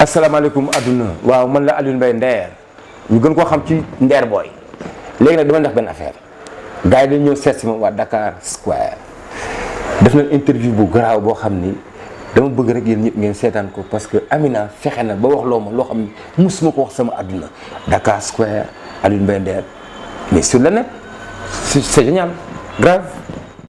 asalaamaaleykum adduna waaw man la Alioune Mbaye Nder ñu gën koo xam ci Nder Boy léegi nag dama def benn affaire gars yi dañu ñëw seet si ma waa Dakar Square def nañ interview bu garaaw boo xam ni dama bëgg rek yéen ñëpp ngeen seetaan ko parce que Amina fexe na ba wax loo ma loo xam ni musuma ko wax sama adduna Dakar Square Alioune Mbaye Nder mais sur le net c'est génial grave.